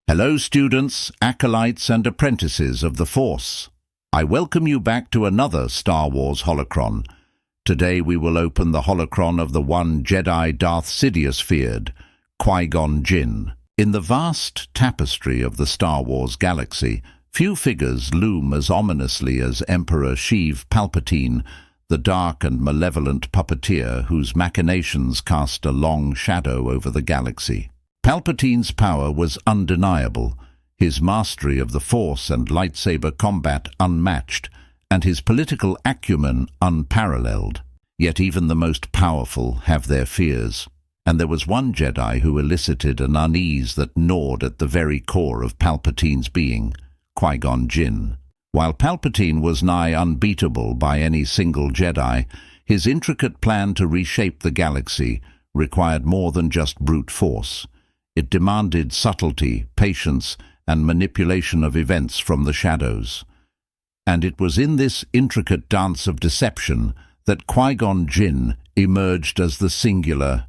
Hello students, acolytes and apprentices of the Force. I welcome you back to another Star Wars holocron. Today we will open the holocron of the one Jedi Darth Sidious feared, Qui-Gon Jinn. In the vast tapestry of the Star Wars galaxy, few figures loom as ominously as Emperor Palpatine, the dark and malevolent puppeteer whose machinations cast a long shadow over the galaxy. Palpatine's power was undeniable, his mastery of the Force and lightsaber combat unmatched, and his political acumen unparalleled. Yet even the most powerful have their fears, and there was one Jedi who elicited an unease that gnawed at the very core of Palpatine's being, Qui-Gon Jinn. While Palpatine was nigh unbeatable by any single Jedi, his intricate plan to reshape the galaxy required more than just brute force. It demanded subtlety, patience, and manipulation of events from the shadows. And it was in this intricate dance of deception that Qui-Gon Jinn emerged as the singular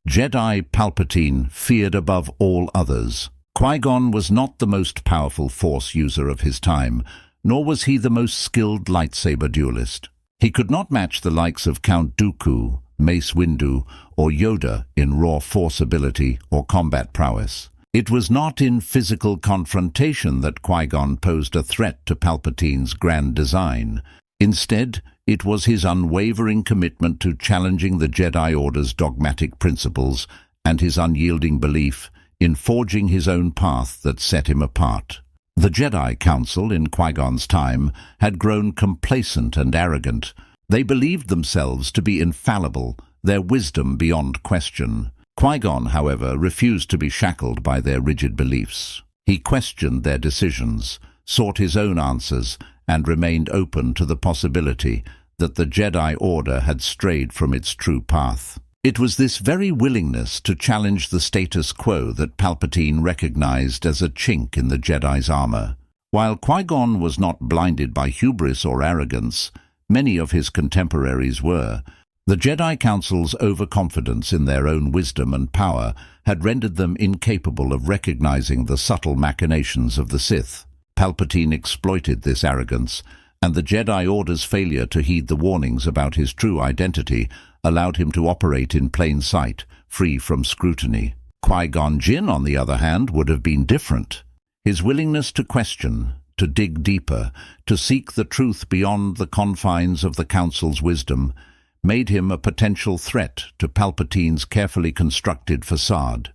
Jedi Palpatine feared above all others. Qui-Gon was not the most powerful Force user of his time, nor was he the most skilled lightsaber duelist. He could not match the likes of Count Dooku, Mace Windu, or Yoda in raw force ability or combat prowess. It was not in physical confrontation that Qui-Gon posed a threat to Palpatine's grand design. Instead, it was his unwavering commitment to challenging the Jedi Order's dogmatic principles and his unyielding belief in forging his own path that set him apart. The Jedi Council in Qui-Gon's time had grown complacent and arrogant. They believed themselves to be infallible, their wisdom beyond question. Qui-Gon, however, refused to be shackled by their rigid beliefs. He questioned their decisions, sought his own answers, and remained open to the possibility that the Jedi Order had strayed from its true path. It was this very willingness to challenge the status quo that Palpatine recognized as a chink in the Jedi's armor. While Qui-Gon was not blinded by hubris or arrogance, many of his contemporaries were. The Jedi Council's overconfidence in their own wisdom and power had rendered them incapable of recognizing the subtle machinations of the Sith. Palpatine exploited this arrogance, and the Jedi Order's failure to heed the warnings about his true identity allowed him to operate in plain sight, free from scrutiny. Qui-Gon Jinn, on the other hand, would have been different. His willingness to question, to dig deeper, to seek the truth beyond the confines of the Council's wisdom, made him a potential threat to Palpatine's carefully constructed facade.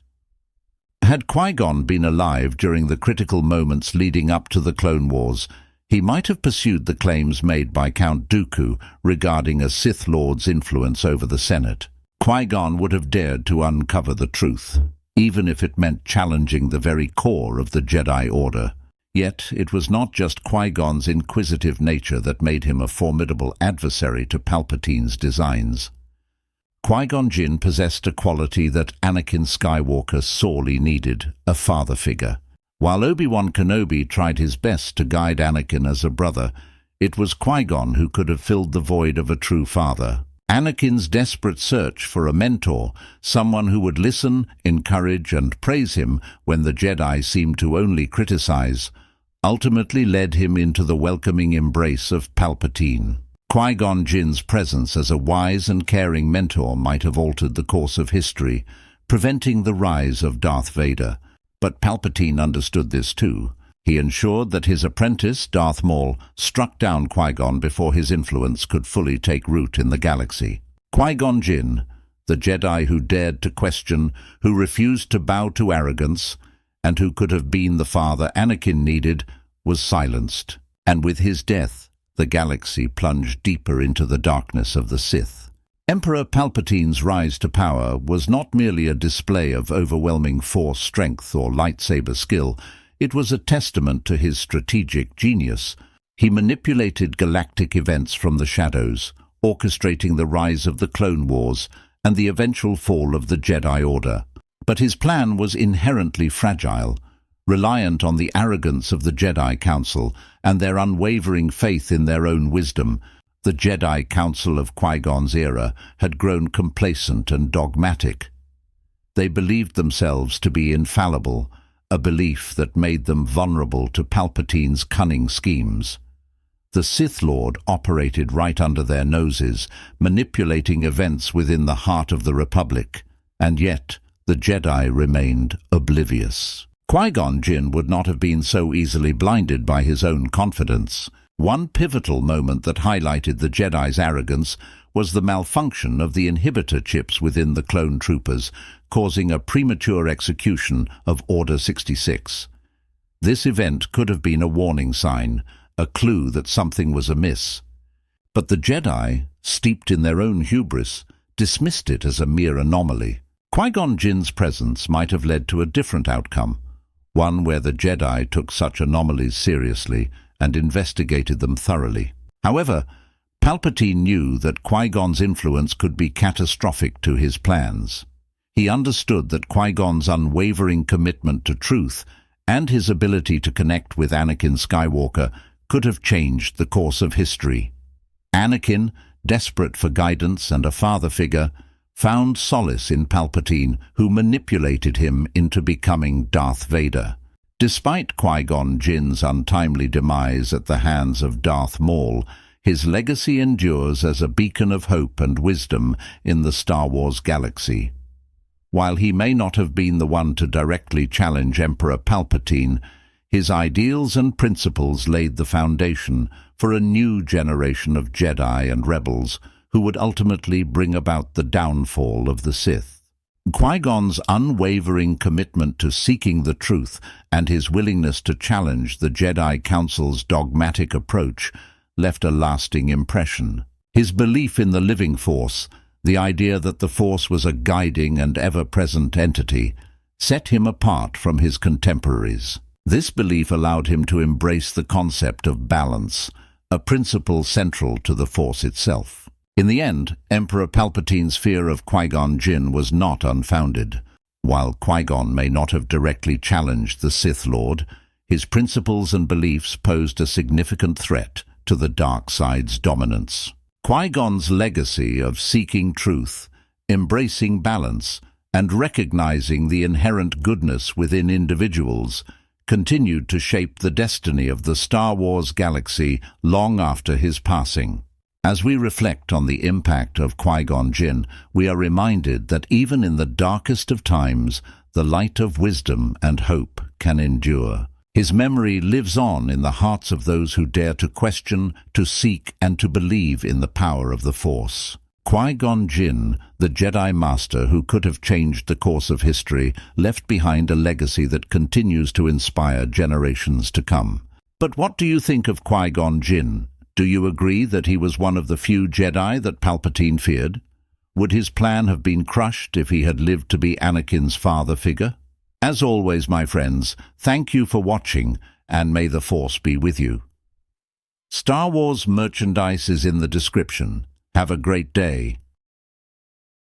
Had Qui-Gon been alive during the critical moments leading up to the Clone Wars, he might have pursued the claims made by Count Dooku regarding a Sith Lord's influence over the Senate. Qui-Gon would have dared to uncover the truth, even if it meant challenging the very core of the Jedi Order. Yet it was not just Qui-Gon's inquisitive nature that made him a formidable adversary to Palpatine's designs. Qui-Gon Jinn possessed a quality that Anakin Skywalker sorely needed, a father figure. While Obi-Wan Kenobi tried his best to guide Anakin as a brother, it was Qui-Gon who could have filled the void of a true father. Anakin's desperate search for a mentor, someone who would listen, encourage, and praise him when the Jedi seemed to only criticize, ultimately led him into the welcoming embrace of Palpatine. Qui-Gon Jinn's presence as a wise and caring mentor might have altered the course of history, preventing the rise of Darth Vader. But Palpatine understood this too. He ensured that his apprentice, Darth Maul, struck down Qui-Gon before his influence could fully take root in the galaxy. Qui-Gon Jinn, the Jedi who dared to question, who refused to bow to arrogance, and who could have been the father Anakin needed, was silenced. And with his death, the galaxy plunged deeper into the darkness of the Sith. Emperor Palpatine's rise to power was not merely a display of overwhelming force strength or lightsaber skill. It was a testament to his strategic genius. He manipulated galactic events from the shadows, orchestrating the rise of the Clone Wars and the eventual fall of the Jedi Order. But his plan was inherently fragile, reliant on the arrogance of the Jedi Council and their unwavering faith in their own wisdom. The Jedi Council of Qui-Gon's era had grown complacent and dogmatic. They believed themselves to be infallible, a belief that made them vulnerable to Palpatine's cunning schemes. The Sith Lord operated right under their noses, manipulating events within the heart of the Republic, and yet the Jedi remained oblivious. Qui-Gon Jinn would not have been so easily blinded by his own confidence. One pivotal moment that highlighted the Jedi's arrogance was the malfunction of the inhibitor chips within the clone troopers, causing a premature execution of Order 66. This event could have been a warning sign, a clue that something was amiss. But the Jedi, steeped in their own hubris, dismissed it as a mere anomaly. Qui-Gon Jinn's presence might have led to a different outcome, one where the Jedi took such anomalies seriously and investigated them thoroughly. However, Palpatine knew that Qui-Gon's influence could be catastrophic to his plans. He understood that Qui-Gon's unwavering commitment to truth and his ability to connect with Anakin Skywalker could have changed the course of history. Anakin, desperate for guidance and a father figure, found solace in Palpatine, who manipulated him into becoming Darth Vader. Despite Qui-Gon Jinn's untimely demise at the hands of Darth Maul, his legacy endures as a beacon of hope and wisdom in the Star Wars galaxy. While he may not have been the one to directly challenge Emperor Palpatine, his ideals and principles laid the foundation for a new generation of Jedi and rebels who would ultimately bring about the downfall of the Sith. Qui-Gon's unwavering commitment to seeking the truth and his willingness to challenge the Jedi Council's dogmatic approach left a lasting impression. His belief in the living Force, the idea that the Force was a guiding and ever-present entity, set him apart from his contemporaries. This belief allowed him to embrace the concept of balance, a principle central to the Force itself. In the end, Emperor Palpatine's fear of Qui-Gon Jinn was not unfounded. While Qui-Gon may not have directly challenged the Sith Lord, his principles and beliefs posed a significant threat to the dark side's dominance. Qui-Gon's legacy of seeking truth, embracing balance, and recognizing the inherent goodness within individuals continued to shape the destiny of the Star Wars galaxy long after his passing. As we reflect on the impact of Qui-Gon Jinn, we are reminded that even in the darkest of times, the light of wisdom and hope can endure. His memory lives on in the hearts of those who dare to question, to seek, and to believe in the power of the Force. Qui-Gon Jinn, the Jedi Master who could have changed the course of history, left behind a legacy that continues to inspire generations to come. But what do you think of Qui-Gon Jinn? Do you agree that he was one of the few Jedi that Palpatine feared? Would his plan have been crushed if he had lived to be Anakin's father figure? As always, my friends, thank you for watching, and may the Force be with you. Star Wars merchandise is in the description. Have a great day.